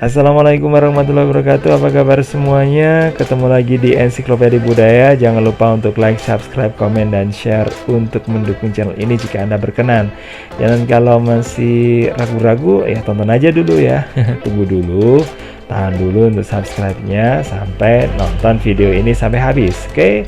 Assalamualaikum warahmatullahi wabarakatuh. Apa kabar semuanya? Ketemu lagi di Ensiklopedia Budaya. Jangan lupa untuk like, subscribe, komen, dan share untuk mendukung channel ini jika Anda berkenan. Dan kalau masih ragu-ragu, ya tonton aja dulu ya. Tunggu dulu, tahan dulu untuk subscribe-nya sampai nonton video ini sampai habis. Oke?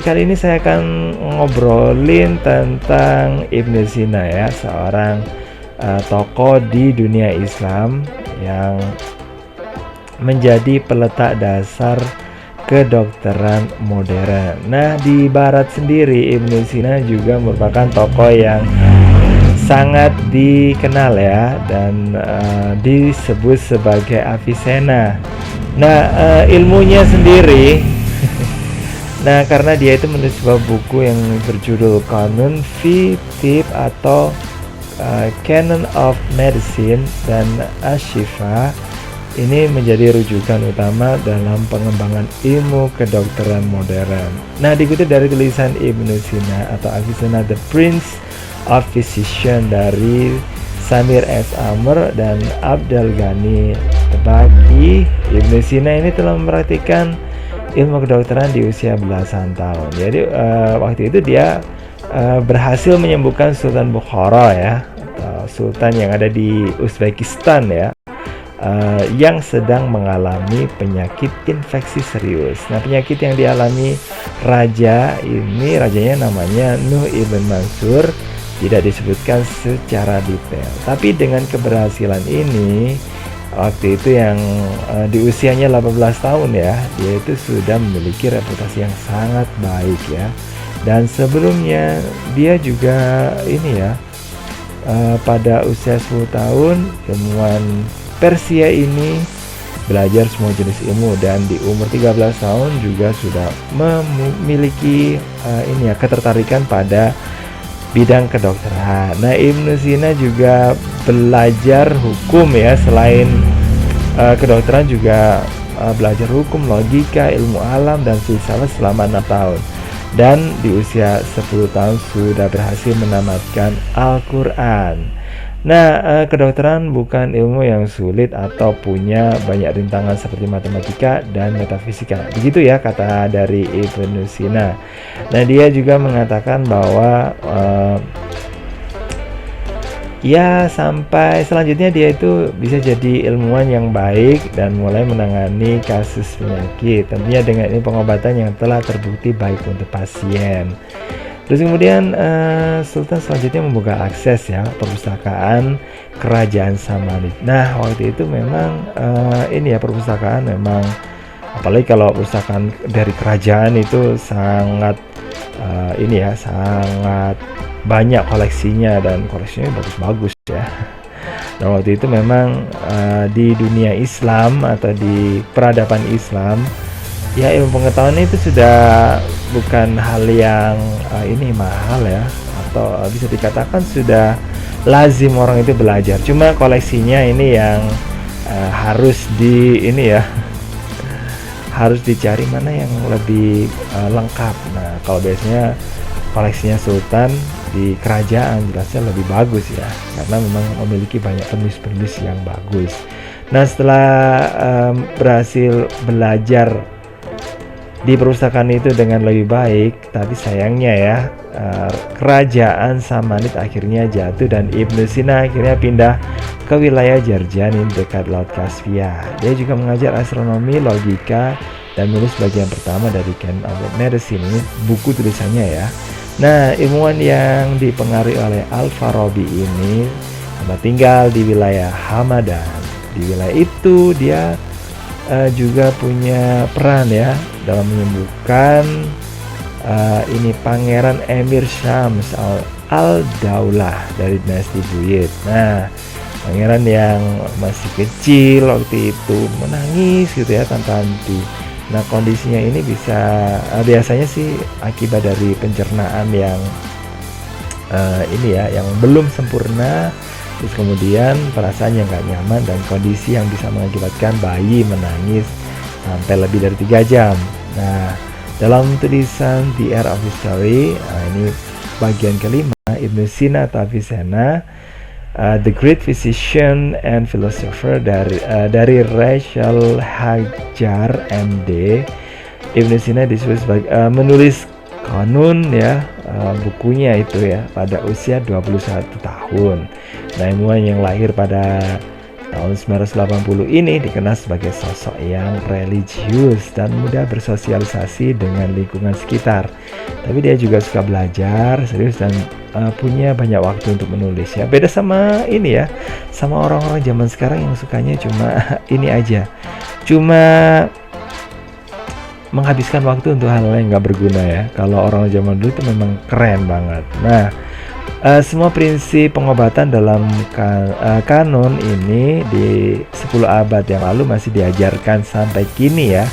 Kali ini saya akan ngobrolin tentang Ibnu Sina ya, seorang tokoh di dunia Islam yang menjadi peletak dasar kedokteran modern. Nah, di Barat sendiri Ibnu Sina juga merupakan tokoh yang sangat dikenal ya, dan disebut sebagai Avicenna. Nah, ilmunya sendiri nah, karena dia itu menulis sebuah buku yang berjudul Qanun fi Tib atau Canon of Medicine dan Ashifa, ini menjadi rujukan utama dalam pengembangan ilmu kedokteran modern. Nah, dikutip dari tulisan Ibnu Sina atau Avicenna, The Prince of Physician dari Samir S. Amr dan Abdul Ghani Tebaki, Ibnu Sina ini telah mempraktikkan ilmu kedokteran di usia belasan tahun. Jadi waktu itu dia berhasil menyembuhkan Sultan Bukhara ya, atau sultan yang ada di Uzbekistan ya, yang sedang mengalami penyakit infeksi serius. Nah, penyakit yang dialami rajanya namanya Nuh ibn Mansur, tidak disebutkan secara detail. Tapi dengan keberhasilan ini, waktu itu yang di usianya 18 tahun ya, dia itu sudah memiliki reputasi yang sangat baik ya. Dan sebelumnya dia juga ini ya, pada usia 10 tahun ilmuwan Persia ini belajar semua jenis ilmu, dan di umur 13 tahun juga sudah memiliki ini ya, ketertarikan pada bidang kedokteran. Nah, Ibnu Sina juga belajar hukum ya, selain kedokteran juga belajar hukum, logika, ilmu alam, dan filsafat selama 6 tahun. Dan di usia 10 tahun sudah berhasil menamatkan Al-Quran. Nah, kedokteran bukan ilmu yang sulit atau punya banyak rintangan seperti matematika dan metafisika. Begitu ya kata dari Ibnu Sina. Nah, dia juga mengatakan bahwa ya sampai selanjutnya dia itu bisa jadi ilmuwan yang baik dan mulai menangani kasus penyakit, tentunya dengan ini pengobatan yang telah terbukti baik untuk pasien. Terus kemudian Sultan selanjutnya membuka akses ya, perpustakaan kerajaan Samanid. Nah, waktu itu memang ini ya, perpustakaan memang, apalagi kalau perpustakaan dari kerajaan itu sangat ini ya, sangat banyak koleksinya, dan koleksinya bagus-bagus ya. Nah, waktu itu memang di dunia Islam atau di peradaban Islam ya, ilmu pengetahuan itu sudah bukan hal yang ini mahal ya, atau bisa dikatakan sudah lazim orang itu belajar. Cuma koleksinya ini yang harus ini ya, harus dicari mana yang lebih lengkap. Nah, kalau biasanya koleksinya Sultan di kerajaan jelasnya lebih bagus ya, karena memang memiliki banyak penulis-penulis yang bagus. Nah, setelah berhasil belajar di perpustakaan itu dengan lebih baik, tapi sayangnya ya, kerajaan Samanid akhirnya jatuh dan Ibnu Sina akhirnya pindah ke wilayah Jarjanin dekat Laut Kaspia. Dia juga mengajar astronomi, logika, dan menulis bagian pertama dari Canon of Medicine. Ini buku tulisannya ya. Nah, ilmuwan yang dipengaruhi oleh Al-Farabi ini tinggal di wilayah Hamadan. Di wilayah itu dia juga punya peran ya dalam menyembuhkan ini Pangeran Emir Syams Al-Daulah dari dinasti Buyid. Nah, pangeran yang masih kecil waktu itu menangis gitu ya tanpa henti. Nah, kondisinya ini biasanya sih akibat dari pencernaan yang ini ya, yang belum sempurna. Terus kemudian perasaan yang gak nyaman dan kondisi yang bisa mengakibatkan bayi menangis sampai lebih dari 3 jam. Nah, dalam tulisan The Art of History, ini bagian kelima, Ibnu Sina atau Avicenna The Great Physician and Philosopher dari Rachel Hajar MD. Ibnu Sina disebut sebagai menulis Kanun ya, bukunya itu ya pada usia 21 tahun. Nah, ilmuwan yang lahir pada tahun 1980 ini dikenal sebagai sosok yang religius dan mudah bersosialisasi dengan lingkungan sekitar. Tapi dia juga suka belajar serius dan punya banyak waktu untuk menulis ya. Beda sama ini ya, sama orang-orang zaman sekarang yang sukanya cuma ini aja, cuma menghabiskan waktu untuk hal yang nggak berguna ya. Kalau orang zaman dulu itu memang keren banget. Nah, semua prinsip pengobatan dalam kanon ini di 10 abad yang lalu masih diajarkan sampai kini ya.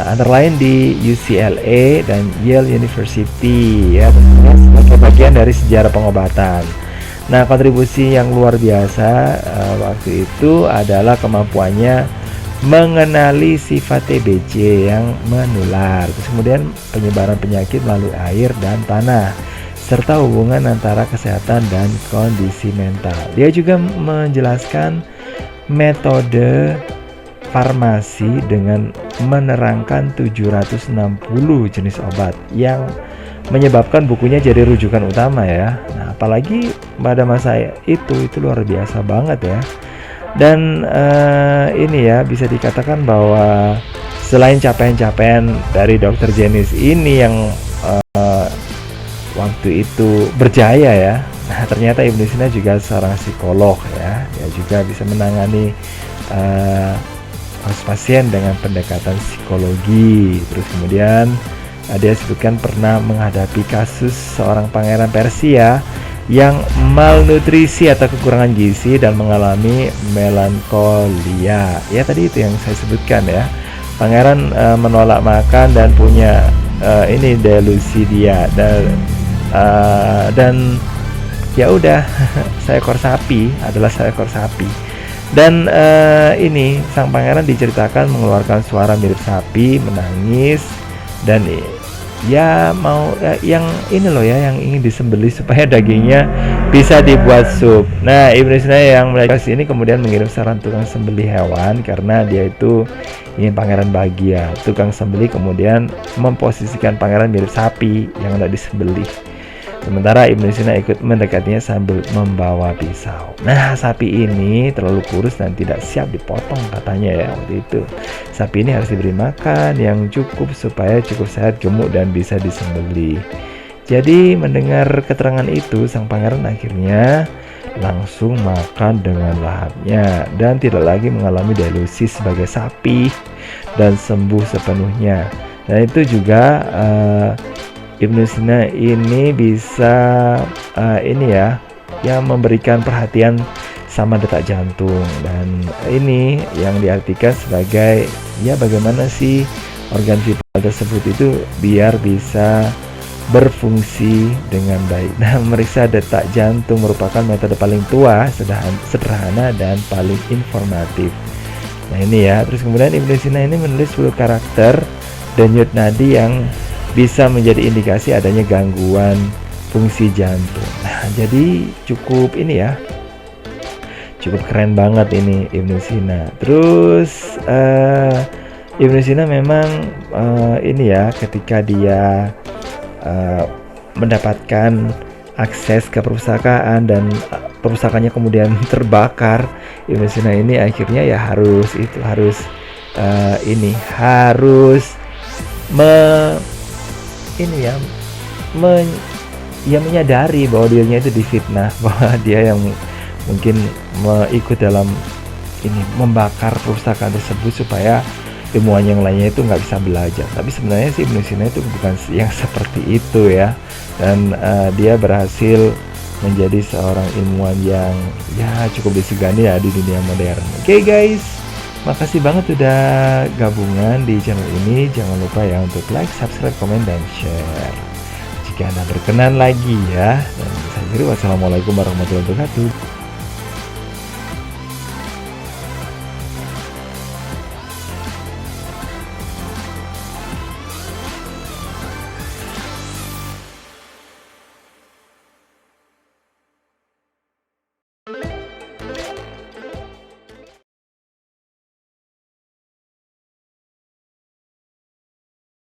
Antara lain di UCLA dan Yale University ya, sebagai bagian dari sejarah pengobatan. Nah, kontribusi yang luar biasa waktu itu adalah kemampuannya mengenali sifat TBC yang menular, terus kemudian penyebaran penyakit melalui air dan tanah, serta hubungan antara kesehatan dan kondisi mental. Dia juga menjelaskan metode farmasi dengan menerangkan 760 jenis obat yang menyebabkan bukunya jadi rujukan utama ya. Nah, apalagi pada masa itu luar biasa banget ya. Dan ini ya bisa dikatakan bahwa selain capaian-capaian dari Dr. Jenis ini yang waktu itu berjaya ya, nah ternyata Ibnu Sina juga seorang psikolog ya. Dia juga bisa menangani pasien dengan pendekatan psikologi. Terus kemudian dia sebutkan pernah menghadapi kasus seorang pangeran Persia yang malnutrisi atau kekurangan gizi dan mengalami melankolia. Ya tadi itu yang saya sebutkan ya. Pangeran menolak makan dan punya ini delusi dia dan ya udah seekor sapi adalah seekor sapi. Dan ini sang pangeran diceritakan mengeluarkan suara mirip sapi, menangis dan ya mau yang ini loh ya, yang ingin disembelih supaya dagingnya bisa dibuat sup. Nah, Ibnu Sina yang melihat ini kemudian mengirim saran tukang sembelih hewan karena dia itu ingin pangeran bahagia. Tukang sembelih kemudian memposisikan pangeran mirip sapi yang hendak disembelih. Sementara Ibnu Sina ikut mendekatinya sambil membawa pisau. Nah, sapi ini terlalu kurus dan tidak siap dipotong katanya ya waktu itu. Sapi ini harus diberi makan yang cukup supaya cukup sehat, gemuk dan bisa disembelih. Jadi mendengar keterangan itu, sang pangeran akhirnya langsung makan dengan lahapnya dan tidak lagi mengalami delusi sebagai sapi dan sembuh sepenuhnya. Dan itu juga Ibnu Sina ini bisa ini ya, yang memberikan perhatian sama detak jantung, dan ini yang diartikan sebagai ya bagaimana sih organ vital tersebut itu biar bisa berfungsi dengan baik. Nah, memeriksa detak jantung merupakan metode paling tua, sederhana dan paling informatif. Nah ini ya, terus kemudian Ibnu Sina ini menulis 10 karakter denyut nadi yang bisa menjadi indikasi adanya gangguan fungsi jantung. Nah, jadi cukup ini ya, cukup keren banget ini Ibnu Sina. Terus Ibnu Sina memang ini ya, ketika dia mendapatkan akses ke perpustakaan dan perpustakaannya kemudian terbakar, Ibnu Sina ini akhirnya ya harus menyadari bahwa dirinya itu difitnah, bahwa dia yang mungkin ikut dalam ini membakar perpustakaan tersebut supaya ilmuwan yang lainnya itu nggak bisa belajar. Tapi sebenarnya sih Ibnu Sina itu bukan yang seperti itu ya, dan dia berhasil menjadi seorang ilmuwan yang ya cukup disegani ya di dunia modern. Oke guys, makasih banget udah gabungan di channel ini. Jangan lupa ya untuk like, subscribe, komen, dan share jika Anda berkenan lagi ya. Dan saya akhiri, wassalamualaikum warahmatullahi wabarakatuh.